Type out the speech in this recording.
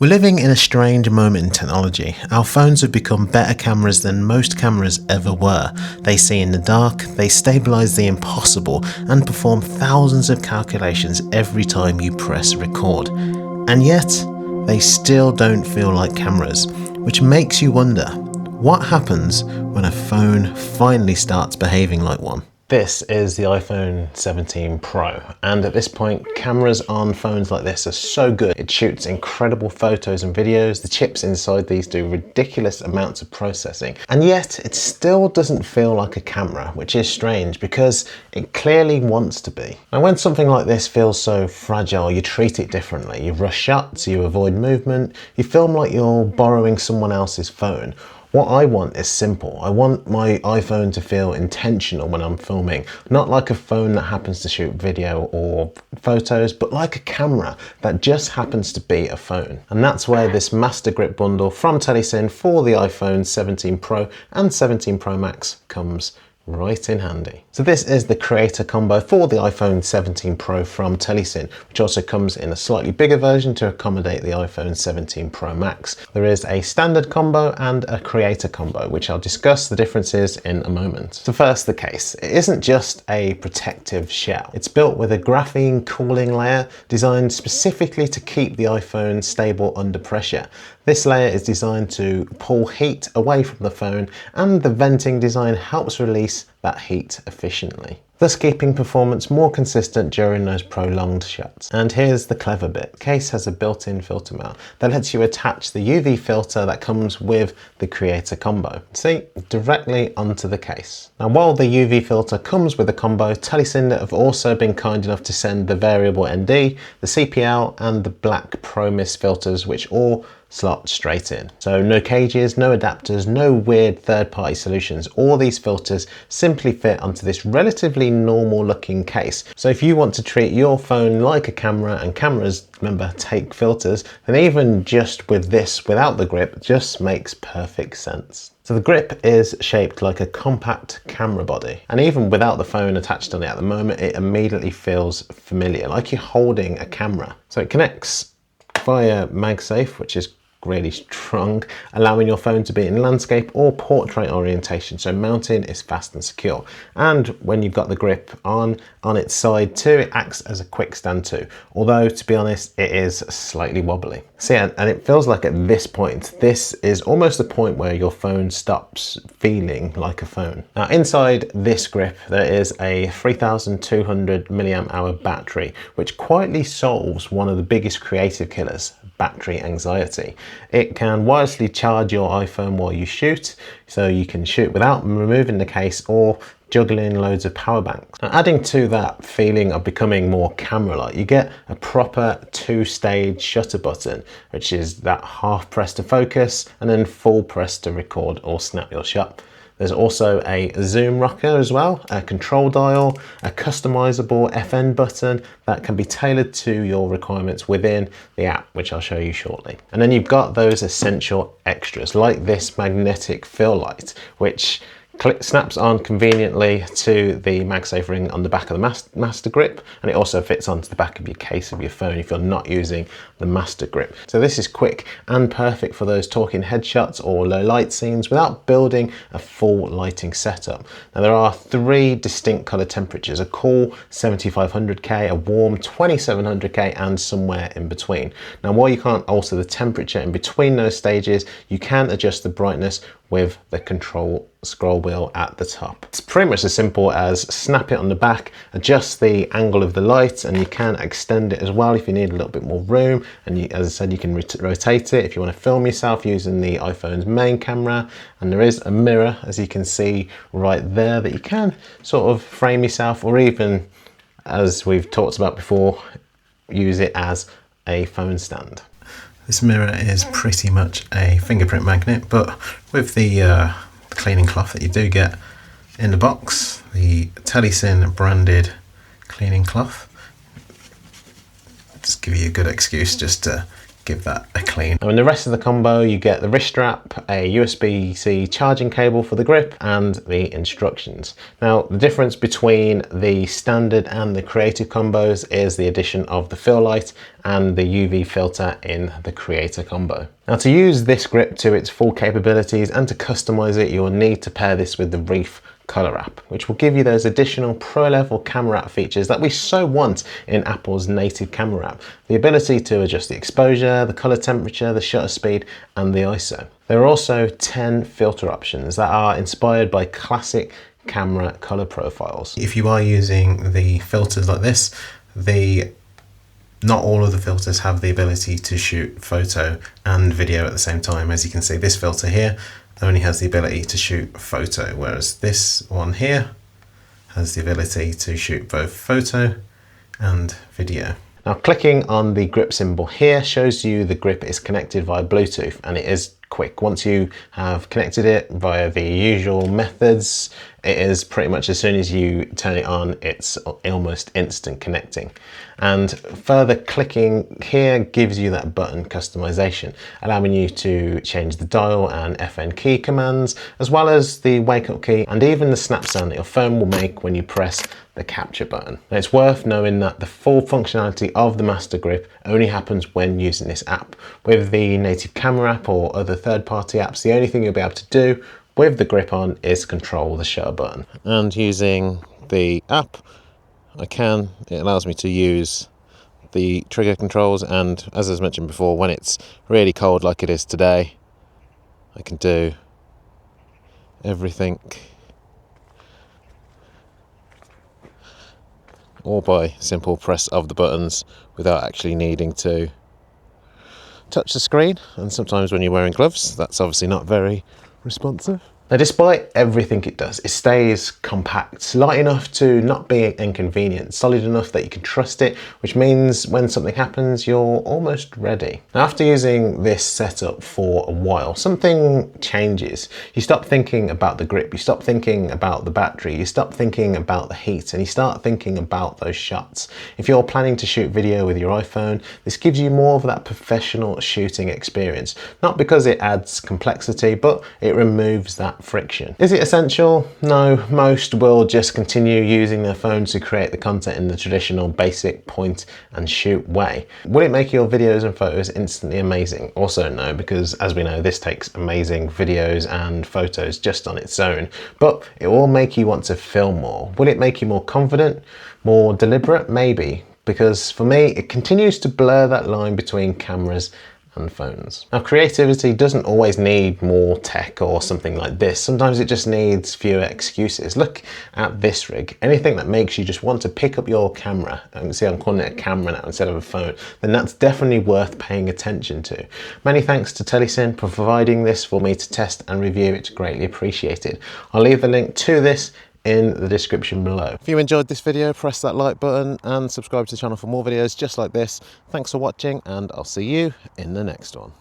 We're living in a strange moment in technology. Our phones have become better cameras than most cameras ever were. They see in the dark, they stabilise the impossible, and perform thousands of calculations every time you press record. And yet, they still don't feel like cameras, which makes you wonder, what happens when a phone finally starts behaving like one? This is the iPhone 17 Pro, and at this point cameras on phones like this are so good. It shoots incredible photos and videos. The chips inside these do ridiculous amounts of processing, and yet it still doesn't feel like a camera, which is strange because it clearly wants to be. And when something like this feels so fragile, you treat it differently. You rush shots, you avoid movement, you film like you're borrowing someone else's phone. What I want is simple. I want my iPhone to feel intentional when I'm filming, not like a phone that happens to shoot video or photos, but like a camera that just happens to be a phone. And that's where this Master Grip bundle from Telesin for the iPhone 17 Pro and 17 Pro Max comes right in handy. So this is the creator combo for the iPhone 17 Pro from Telesin, which also comes in a slightly bigger version to accommodate the iPhone 17 Pro Max. There is a standard combo and a creator combo, which I'll discuss the differences in a moment. So first, the case. It isn't just a protective shell. It's built with a graphene cooling layer designed specifically to keep the iPhone stable under pressure. This layer is designed to pull heat away from the phone, and the venting design helps release that heat efficiently, thus keeping performance more consistent during those prolonged shots. And here's the clever bit. The case has a built-in filter mount that lets you attach the UV filter that comes with the creator combo. See, directly onto the case. Now, while the UV filter comes with the combo, Telesin have also been kind enough to send the variable ND, the CPL, and the black Pro Mist filters, which all slot straight in. So no cages, no adapters, no weird third-party solutions. All these filters simply fit onto this relatively normal looking case. So if you want to treat your phone like a camera, and cameras, remember, take filters, then even just with this without the grip just makes perfect sense. So the grip is shaped like a compact camera body, and even without the phone attached on it at the moment, it immediately feels familiar, like you're holding a camera. So it connects via MagSafe, which is really strong, allowing your phone to be in landscape or portrait orientation, so mounting is fast and secure. And when you've got the grip on its side too, it acts as a quick stand too, although to be honest it is slightly wobbly. So yeah, and it feels like at this point, this is almost the point where your phone stops feeling like a phone. Now inside this grip there is a 3200 milliamp hour battery, which quietly solves one of the biggest creative killers, battery anxiety. It can wirelessly charge your iPhone while you shoot, so you can shoot without removing the case or juggling loads of power banks. Now, adding to that feeling of becoming more camera-like, you get a proper two-stage shutter button, which is that half press to focus and then full press to record or snap your shot. There's also a zoom rocker as well, a control dial, a customizable FN button that can be tailored to your requirements within the app, which I'll show you shortly. And then you've got those essential extras like this magnetic fill light, which snaps on conveniently to the MagSafe ring on the back of the Master Grip, and it also fits onto the back of your case of your phone if you're not using the Master Grip. So this is quick and perfect for those talking headshots or low light scenes without building a full lighting setup. Now there are three distinct color temperatures: a cool 7500K, a warm 2700K, and somewhere in between. Now while you can't alter the temperature in between those stages, you can adjust the brightness with the control scroll wheel at the top. It's pretty much as simple as snap it on the back, adjust the angle of the light, and you can extend it as well if you need a little bit more room. And as I said, you can rotate it if you want to film yourself using the iPhone's main camera. And there is a mirror, as you can see right there, that you can sort of frame yourself, or even, as we've talked about before, use it as a phone stand. This mirror is pretty much a fingerprint magnet, but with the cleaning cloth that you do get in the box, the Telesin branded cleaning cloth, just give you a good excuse just to give that a clean. And in the rest of the combo, you get the wrist strap, a USB-C charging cable for the grip, and the instructions. Now, the difference between the standard and the creative combos is the addition of the fill light and the UV filter in the creator combo. Now, to use this grip to its full capabilities and to customize it, you'll need to pair this with the Reef Color app, which will give you those additional pro-level camera app features that we so want in Apple's native camera app. The ability to adjust the exposure, the color temperature, the shutter speed, and the ISO. There are also 10 filter options that are inspired by classic camera color profiles. If you are using the filters like this, not all of the filters have the ability to shoot photo and video at the same time. As you can see, this filter here only has the ability to shoot photo, whereas this one here has the ability to shoot both photo and video. Now, clicking on the grip symbol here shows you the grip is connected via Bluetooth, and it is quick. Once you have connected it via the usual methods, it is pretty much as soon as you turn it on, it's almost instant connecting. And further clicking here gives you that button customization, allowing you to change the dial and FN key commands, as well as the wake up key and even the snap sound that your phone will make when you press the capture button. Now, it's worth knowing that the full functionality of the Master Grip only happens when using this app. With the native camera app or other third-party apps, the only thing you'll be able to do with the grip on is control the shutter button. And using the app, it allows me to use the trigger controls, and as I was mentioned before, when it's really cold like it is today, I can do everything all by simple press of the buttons without actually needing to touch the screen. And sometimes when you're wearing gloves, that's obviously not very responsive. Now, despite everything it does, it stays compact, light enough to not be inconvenient, solid enough that you can trust it, which means when something happens, you're almost ready. Now, after using this setup for a while, something changes. You stop thinking about the grip, you stop thinking about the battery, you stop thinking about the heat, and you start thinking about those shots. If you're planning to shoot video with your iPhone, this gives you more of that professional shooting experience. Not because it adds complexity, but it removes that friction. Is it essential? No, most will just continue using their phones to create the content in the traditional basic point and shoot way. Will it make your videos and photos instantly amazing? Also no, because as we know, this takes amazing videos and photos just on its own, but it will make you want to film more. Will it make you more confident, more deliberate? Maybe, because for me, it continues to blur that line between cameras and phones. Now, creativity doesn't always need more tech or something like this. Sometimes it just needs fewer excuses. Look at this rig. Anything that makes you just want to pick up your camera, and see I'm calling it a camera now instead of a phone, then that's definitely worth paying attention to. Many thanks to Telesin for providing this for me to test and review. It's greatly appreciated. I'll leave the link to this in the description below. If you enjoyed this video, press that like button and subscribe to the channel for more videos just like this. Thanks for watching, and I'll see you in the next one.